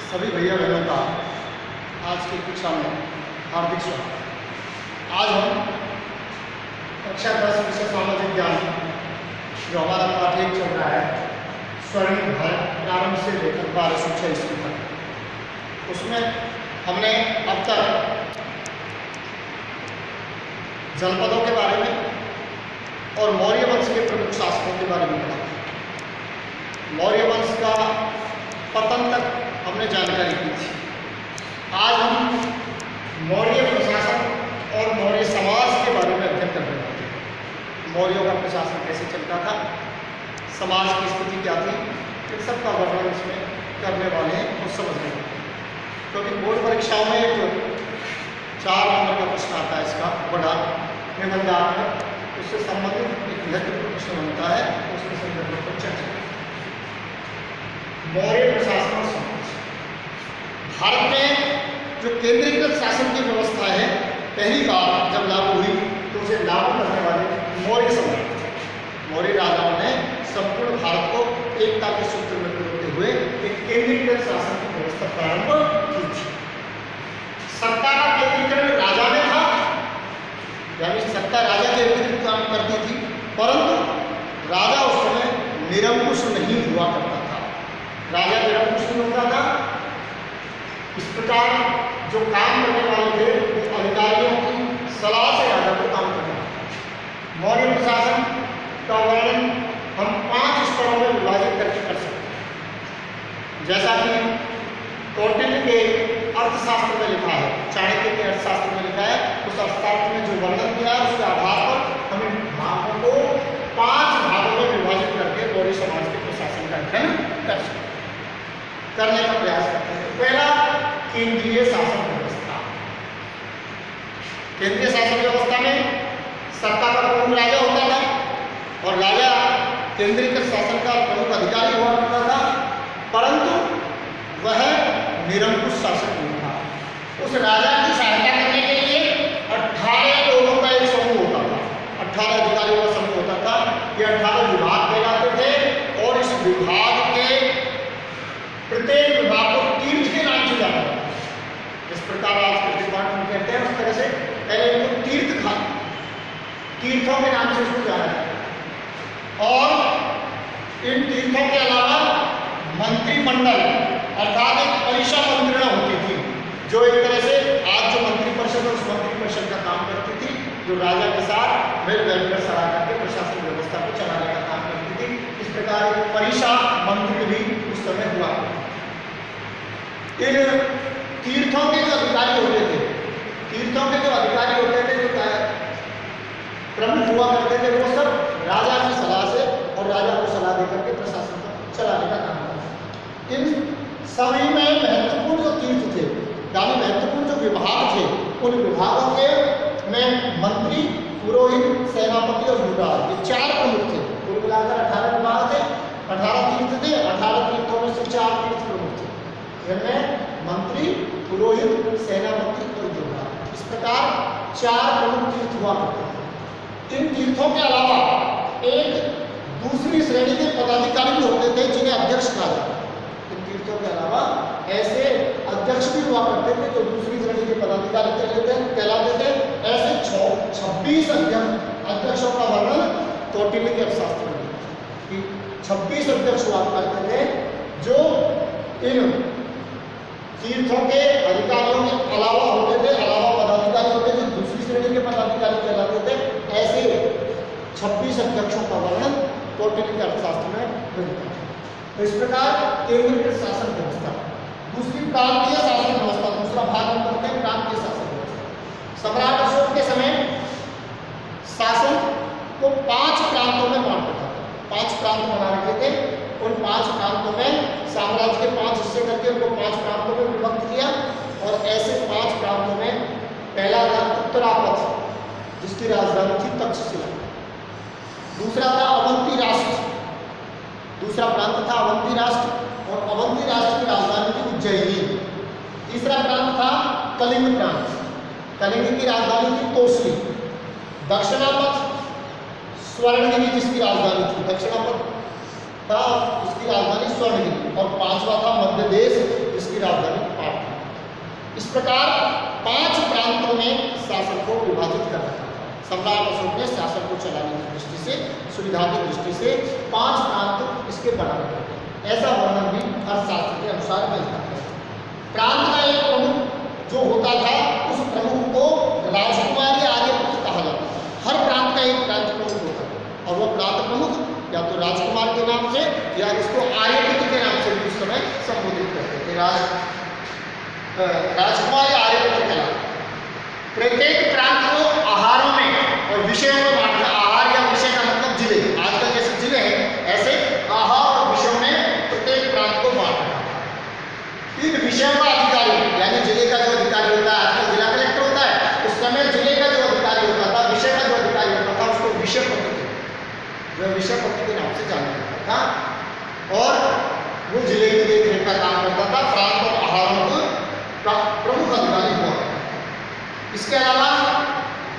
सभी भैया बहनों का आज की कक्षा में हार्दिक स्वागत। आज हम कक्षा 10 विषय सामाजिक ज्ञान जो हमारा पाठ 1 चल रहा है स्वर्णिम भारत प्रारंभ से लेकर 1206 ईस्वी तक, उसमें हमने अब तक जनपदों के बारे में और मौर्य वंश के प्रमुख शासकों के बारे में पढ़ा। मौर्य वंश का पतन तक हमने जानकारी की थी। आज हम मौर्य प्रशासन और मौर्य समाज के बारे में अध्ययन करने वाले हैं। मौर्यों का प्रशासन कैसे चलता था, समाज की स्थिति क्या थी, इन सब का वर्णन इसमें करने वाले हैं और समझने वाले हैं। क्योंकि बोर्ड परीक्षाओं में एक 4 नंबर का प्रश्न आता है, इसका बड़ा निबंधात्मक है, उससे संबंधित एक महत्वपूर्ण प्रश्न बनता है, उसके संदर्भ पर चर्चा। मौर्य प्रशासन और समाज। भारत में जो केंद्रीकृत शासन की व्यवस्था है, पहली बार जब लागू हुई तो उसे लागू करने वाले मौर्य सम्राट थे। मौर्य राजाओं ने संपूर्ण भारत को एकता के सूत्र में पिरोते हुए एक केंद्रीकृत शासन की व्यवस्था प्रारंभ की थी। सत्ता का केंद्रीकरण राजा में था, यानी सत्ता राजा के विरुद्ध काम करती थी, परंतु राजा उस समय निरंकुश नहीं हुआ करता था। राजा निरंकुश नहीं होता था। इस प्रकार जो काम करने वाले थे वो अधिकारियों की सलाह से राजा को काम करना था। मौर्य प्रशासन का वर्णन हम 5 स्तरों में विभाजित करके कर सकते हैं। जैसा कि कौटिल्य के अर्थशास्त्र में लिखा है, चाणक्य के अर्थशास्त्र में लिखा है, उस अर्थशास्त्र में जो वर्णन किया है उसके आधार पर हम इन भागों को 5 भागों में विभाजित करके मौर्य समाज के प्रशासन का अध्ययन कर सकते हैं, करने का प्रयास करते हैं। पहला, केंद्रीय शासन व्यवस्था। केंद्रीय शासन व्यवस्था में सत्ता का प्रमुख राजा होता था और राजा केंद्रीकृत शासन का प्रमुख अधिकारी हुआ करता था, परंतु वह निरंकुश शासक नहीं था। उस राजा की सहायता करने के लिए 18 लोगों का एक समूह होता था, 18 अधिकारियों का समूह होता था। ये 18 विभाग कहलाते थे और इस विभाग के प्रत्येक विभाग को तीर्थ के नाम से जाना जाता है। इस प्रकार आज के डिपार्टमेंट कहते हैं, उस तरह से पहले इनको तीर्थों के नाम से इसको जाना जाता है। और इन तीर्थों के अलावा मंत्रिमंडल अर्थात एक परिषद मंत्रणा होती थी, जो एक तरह से आज जो मंत्रिपरिषद और उस मंत्रिपरिषद का काम करती थी, जो राजा के साथ मिल बैठकर सलाह करके प्रशासन व्यवस्था को चलाने का काम करती थी। इस प्रकार एक परिषद मंत्री भी उस समय हुआ। इन तीर्थों के जो अधिकारी होते थे, जो प्रमुख हुआ करते थे, वो सब राजा की सलाह से और राजा को सलाह देकर के प्रशासन को चलाने का काम करते थे। इन सभी में महत्वपूर्ण जो तीर्थ थे, यानी महत्वपूर्ण जो विभाग थे, उन विभागों के में मंत्री, पुरोहित, सेनापति और युवराज, ये 4 प्रमुख थे। कुल मिलाकर 18 विभाग थे, 18 तीर्थ थे। 18 तीर्थों में से 4 तीर्थ प्रमुख थे, जिनमें मंत्री, पुरोहित, सेनापति और युवराज। इस प्रकार 4 प्रमुख तीर्थ हुआ करते थे। इन तीर्थों के अलावा एक दूसरी श्रेणी के पदाधिकारी भी होते थे, जिन्हें अध्यक्ष कहा जाता है। इन तीर्थों के अलावा ऐसे अध्यक्ष भी हुआ करते थे जो दूसरी श्रेणी के पदाधिकारी कहलाते थे। ऐसे 26 अध्यक्षों का वर्णन कौटिल्य के अर्थशास्त्र में कि 26 अध्यक्ष हुआ करते थे, जो इन तीर्थों के अधिकारियों के अलावा होते थे, अलावा पदाधिकारी होते थे, जो दूसरी श्रेणी के पदाधिकारी कहलाते थे। ऐसे 26 अध्यक्षों का वर्णन कौटिल्य के अर्थशास्त्र में मिलता है। तो इस प्रकार केंद्रीकृत शासन व्यवस्था। दूसरी, प्रांतीय शासन व्यवस्था। दूसरा भाग हम करते हैं प्रांतीय शासन व्यवस्था। सम्राट अशोक के समय शासन को 5 प्रांतों में बांट दिया था। 5 प्रांत बना रखे थे। उन 5 प्रांतों में साम्राज्य के 5 हिस्से करके उनको 5 प्रांतों में विभक्त किया। और ऐसे 5 प्रांतों में पहला था उत्तरापथ, जिसकी राजधानी थी तक्षशिला। दूसरा था अवंती राष्ट्र, दूसरा प्रांत था अवंती राष्ट्र और अवंती राष्ट्र की राजधानी थी उज्जयिनी। तीसरा प्रांत था कलिंग प्रांत, कलिंग की राजधानी थी तोसली। दक्षिणापथ स्वर्णगिरी, जिसकी राजधानी थी, दक्षिणापथ था जिसकी राजधानी स्वर्णगिरी। और 5वां था मध्य देश, जिसकी इसकी राजधानी पाटलिपुत्र। इस प्रकार 5 प्रांतों में शासन को विभाजित कर रखा था। सम्राट अशोक ने शासन को चलाने की दृष्टि से, सुविधा की दृष्टि से 5 प्रांत इसके बना रखे थे। ऐसा वर्णन भी अर्थशास्त्र के अनुसार मिलता है। प्रांत का एक प्रमुख जो होता था, उस प्रमुख को राजकुमार या आर्यपुत्र कहा जाता था। हर प्रांत का एक प्रांत प्रमुख होता था, और वह प्रांत प्रमुख या तो राजकुमार के नाम से या उसको आर्यपुत्र के नाम से भी उस समय संबोधित करते थे। राजकुमार या आर्यपुत्र कहलाते। प्रत्येक प्रांत को आहारों में और विषयों में बांटा। आहार या विषय का मतलब जिले, आजकल जैसे जिले हैं ऐसे आहार और विषयों में प्रत्येक प्रांत को बांटा। इन विषयों का अधिकारी यानी जिले का जो अधिकारी होता है, आजकल जिला कलेक्टर होता है, उस समय जिले का जो अधिकारी होता था, विषय का जो अधिकारी होता था, उसको विषयपति जो विषयपति के नाम से जाना जाता था। और वो जिले की देखरेख का काम करता था। प्रांत और आहारों का प्रमुख अधिकारी हुआ। इसके अलावा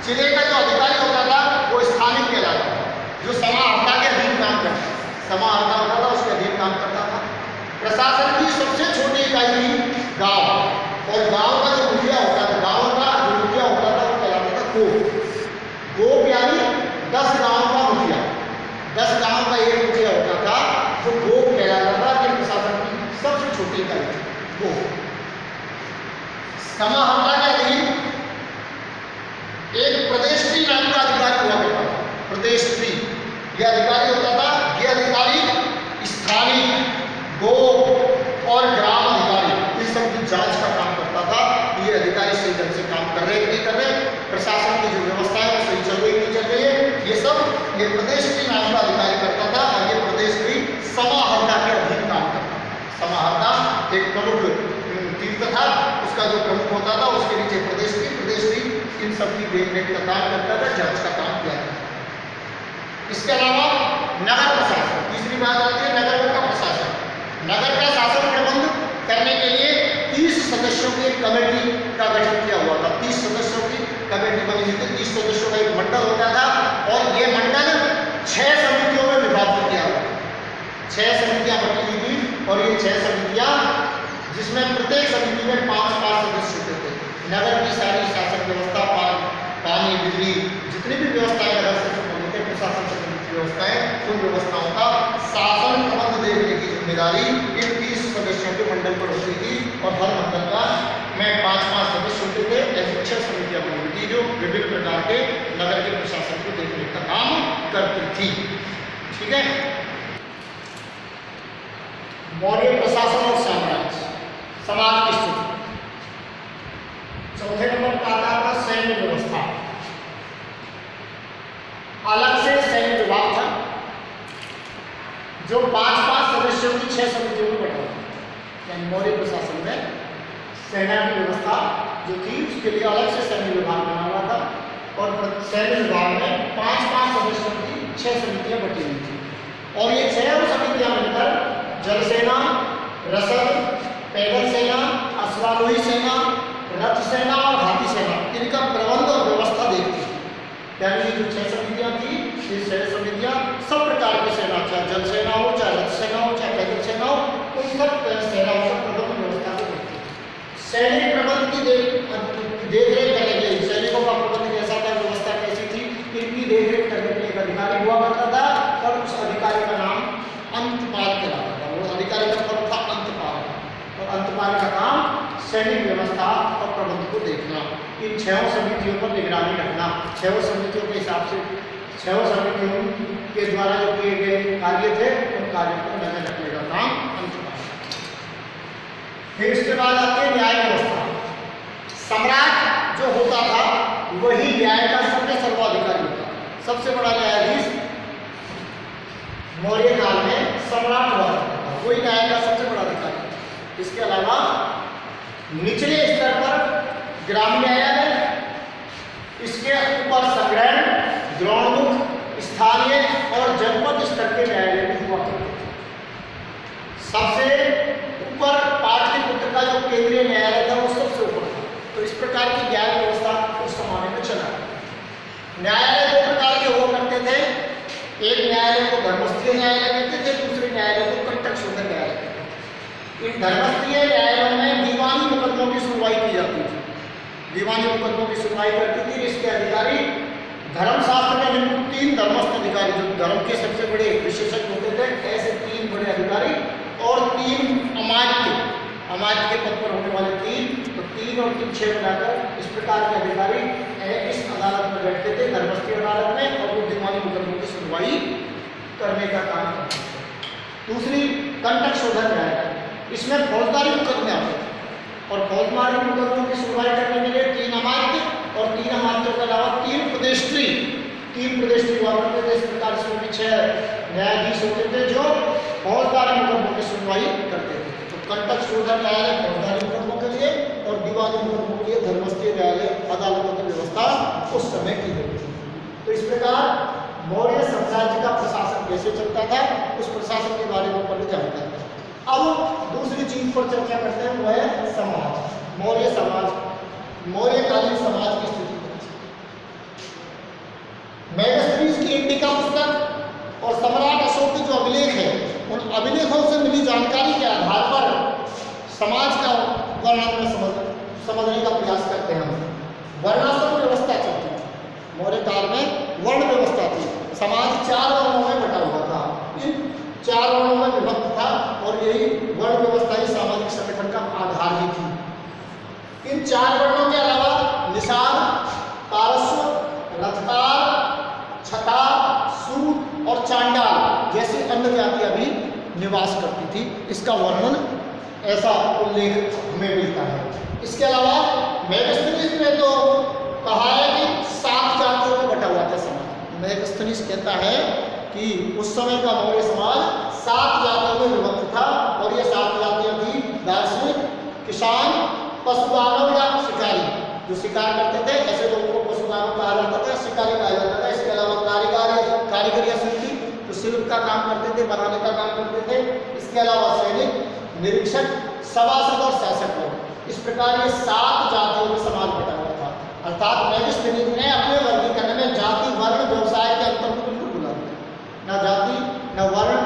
जिले का जो अधिकारी होता था वो स्थानिक कहलाता था, जो समाहर्ता के अधीन काम करता था। समाहर्ता होता था, उसके अधीन काम करता था। प्रशासन की सबसे छोटी इकाई थी गांव, और गांव का जो मुखिया होता था, गांव का जो मुखिया होता था वो कहलाता था गोप। गोप यानी 10 गांव का मुखिया, 10 गांव का एक मुखिया होता था जो गोप कहलाता था। कि प्रशासन की सबसे छोटी इकाई थी गोप। समाहर्ता के अधीन एक प्रदेशत्री नाम का अधिकारी हुआ करता था। प्रदेशत्री यह अधिकारी होता था। यह अधिकारी स्थानीय, गोप और ग्राम अधिकारी इन सब की जांच का काम करता था। ये अधिकारी सही ढंग से काम कर रहे नहीं कर रहे, प्रशासन की जो व्यवस्था है वो सही चल रही नहीं चल रही है, ये सब ये प्रदेशत्री नाम का अधिकारी करता था। और ये प्रदेशत्री समाहर्ता के अधीन काम करता था। समाहर्ता एक प्रमुख तीर्थ था, उसका जो प्रमुख होता था उसके नीचे प्रदेशत्री इन सब की देखरेख का काम करता था, जांच का काम किया था। इसके अलावा नगर प्रशासन, तीसरी बात आती है नगर का प्रशासन। नगर का शासन प्रबंध करने के लिए 30 सदस्यों की एक कमेटी का गठन किया हुआ था। 30 सदस्यों की कमेटी बनी हुई थी। 30 सदस्यों का एक मंडल होता था, और ये मंडल 6 समितियों में विभाजित किया हुआ। 6 समितियां बनी हुई थी, और ये 6 समितियां, जिसमें प्रत्येक समिति में 5-5 सदस्य होते थे। नगर की सारी शासन व्यवस्था, पानी, बिजली, जितनी भी व्यवस्थाएं नगर से संबंधित है, प्रशासन से संबंधित व्यवस्थाएं, उन व्यवस्थाओं का शासन प्रबंध देखने की जिम्मेदारी इन 30 सदस्यों के मंडल पर होती थी। और हर मंडल का में 5-5 सदस्य होते थे। ऐसी 6 समितियां बनी हुई थी जो विभिन्न प्रकार के नगर के प्रशासन को देखने का काम करती थी। ठीक है। मौर्य प्रशासन और साम्राज्य, समाज की स्थिति। चौथे नंबर पर आता है सैन्य व्यवस्था। अलग से सैन्य विभाग था जो 5-5 सदस्यों की 6 समितियों में बटा था। यानी मौर्य प्रशासन में सेना की व्यवस्था जो थी उसके लिए अलग से सैन्य विभाग बना हुआ था, और सैन्य विभाग में 5-5 सदस्यों की 6 समितियां बटी हुई थी। और ये 6 समितियां मिलकर जल सेना, रसद, पैदल सेना, अश्वारोही सेना, रथ सेना और हाथी सेना, इनका प्रबंध और व्यवस्था देखती थी। यानी जो 6 समितियां थी, ये 6 समितियां सब प्रकार की सेना, चाहे जल सेना हो, चाहे रथ सेना हो, चाहे पैदल सेना हो, उन सब सेनाओं का प्रबंध व्यवस्था को देखती थी। सैनिक प्रबंध की देखरेख करने के लिए, सैनिकों का प्रबंध कैसा था, व्यवस्था कैसी थी, इनकी देखरेख करने के लिए एक अधिकारी हुआ करता था, और उस अधिकारी का नाम अंतपाल कहलाता था। वो अधिकारी का पद था अंतपाल, और अंतपाल का काम सैनिक व्यवस्था और प्रबंध को देखना, इन 6 समितियों पर निगरानी रखना। 6 समितियों के हिसाब से 6 समितियों के द्वारा जो किए गए कार्य थे, उन कार्यों पर नजर रखने का काम अंतपाल। फिर इसके बाद आती है न्याय व्यवस्था। सम्राट जो होता था वही न्याय का सबसे सर्वाधिकारी होता था। सबसे बड़ा न्यायाधीश मौर्य काल में सम्राट हुआ करता था, वही न्याय का सबसे बड़ा अधिकारी। इसके अलावा निचले स्तर पर ग्राम न्यायालय, इसके ऊपर संग्रहण, द्रोणमुख, स्थानीय और जनपद स्तर के न्यायालय भी हुआ करते थे। सबसे ऊपर पाटलिपुत्र का जो केंद्रीय न्यायालय था वो सबसे ऊपर था। तो इस प्रकार की न्याय व्यवस्था उस जमाने में चला। न्यायालय 2 प्रकार के हुआ करते थे। एक न्यायालय को धर्मस्थलीय न्यायालय कहते थे, दूसरे न्यायालय को कंटक शोधन न्यायालय कहते थे। इन धर्मस्थलीय न्यायालयों में मुकदमों की सुनवाई की जाती थी, दीवानी मुकदमों की सुनवाई करती थी। इसके अधिकारी धर्मशास्त्र में निम्न 3 धर्मस्थ अधिकारी, जो धर्म के सबसे बड़े विशेषज्ञ होते थे, ऐसे 3 बड़े अधिकारी और 3 अमात्य के पद पर होने वाले 3, तो 3 और 3 6 बनाकर इस प्रकार के अधिकारी इस अदालत में बैठते थे, धर्मस्थी अदालत में, और वो दीवानी मुकदमों की सुनवाई करने का काम करते थे। दूसरी कंटक शोधन न्यायालय, इसमें फौजदारी मुकदमे आते थे और फौजदारी मुकदमों की सुनवाई करने के लिए 3 अमात्य और 3 अमात्यों के अलावा 3 प्रदेष्ट्री हुआ करते थे। इस प्रकार इसमें भी 6 न्यायाधीश होते थे जो फौजदारी मुकदमों की सुनवाई करते थे। तो कंटक शोधन न्यायालय फौजदारी मुकदमों के लिए और दीवानी मुकदमों के लिए धर्मस्थी न्यायालय अदालतों की व्यवस्था उस समय की गई थी। तो इस प्रकार मौर्य साम्राज्य का प्रशासन कैसे चलता था, उस प्रशासन के बारे में पहले जानकारी है। अब दूसरी चीज पर चर्चा करते हैं, वह है समाज, मौर्य समाज, मौर्यकालीन समाज की स्थिति। मेगास्थनीज की इंडिका पुस्तक और सम्राट अशोक के जो अभिलेख है, उन अभिलेखों से मिली जानकारी के आधार पर समाज का वर्णन में समझने का प्रयास करते हैं हम। वर्णाश्रम व्यवस्था चलती थी मौर्य काल में, वर्ण व्यवस्था थी। समाज 4 वर्णों में बटा हुआ था, इन 4 वर्णों में विभक्त था और यही वर्ण व्यवस्था ही सामाजिक संगठन का आधार ही थी। इन 4 वर्णों के अलावा निषाद, पारस्व, रथकार, छतार, सूत और चांडाल जैसी अन्य जातियां भी निवास करती थी। इसका वर्णन ऐसा उल्लेख हमें मिलता है। इसके अलावा मेगास्थनीज ने तो कहा है कि 7 जातियों में बटा हुआ था समाज। मेगास्थनीज कहता है कि उस समय का मौर्य समाज 7 जातियों में विभक्त था और ये 7 जातियां थी: दार्शनिक, किसान, पशुदानव या शिकारी, जो शिकार करते थे, ऐसे लोगों को पशुदानव कहा जाता था, शिकारी कहा जाता था। इसके अलावा कारीगर या शिल्पी, जो शिल्प का काम करते थे, बनाने का काम करते थे। इसके अलावा सैनिक, निरीक्षक, सभासद और शासक लोग। इस प्रकार ये 7 जातियों में समाज बटा हुआ था। अर्थात मेगास्थनीज ने अपने वर्गीकरण में जाति, वर्ण, व्यवसाय के अंतर को बिल्कुल भुला दिया। न जाति न वर्ण,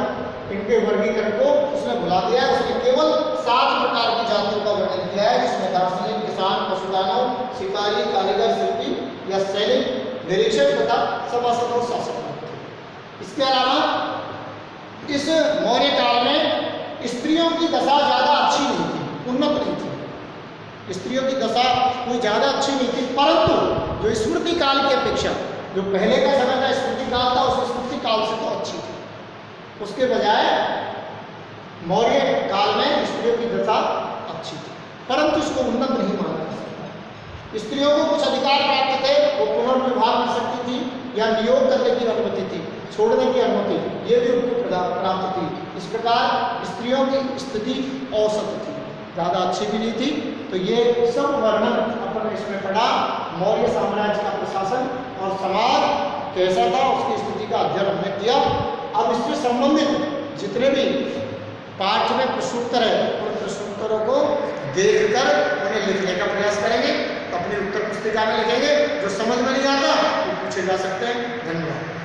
इनके वर्गीकरण को उसने भुला दिया है। उसने केवल 7 प्रकार की जातियों का वर्णन किया है, जिसमें दार्शनिक, किसान, पशुदानव, शिकारी, कारीगर, शिल्पी या सैनिक, निरीक्षक तथा सभासद और शासक थे। इसके अलावा इस मौर्य काल में स्त्रियों की दशा ज़्यादा अच्छी नहीं थी, उन्नत नहीं थी। स्त्रियों की दशा कोई ज़्यादा अच्छी नहीं थी, परंतु जो स्मृति काल की अपेक्षा, जो पहले का समय का स्मृति काल था, उस स्मृति काल से तो अच्छी थी। उसके बजाय मौर्य काल में स्त्रियों की दशा अच्छी थी, परंतु इसको उन्नत नहीं माना जा सकता। स्त्रियों को कुछ अधिकार प्राप्त थे, वो पुनर्विवाह कर सकती थी या नियोग करने की अनुमति थी, छोड़ने की अनुमति, ये भी उनको प्राप्त थी। इस प्रकार स्त्रियों की स्थिति औसत थी, ज़्यादा अच्छी भी नहीं थी। तो ये सब वर्णन अपन इसमें पढ़ा, मौर्य साम्राज्य का प्रशासन और समाज कैसा था, उसकी स्थिति का अध्ययन हमने किया। अब इससे संबंधित जितने भी पाठ्य में प्रश्नोत्तर है, उन प्रश्नोत्तरों को देखकर उन्हें लिखने का प्रयास करेंगे। तो अपनी उत्तर पुस्तिका में लिखेंगे, जो समझ में नहीं आता वो पूछे जा सकते हैं। धन्यवाद।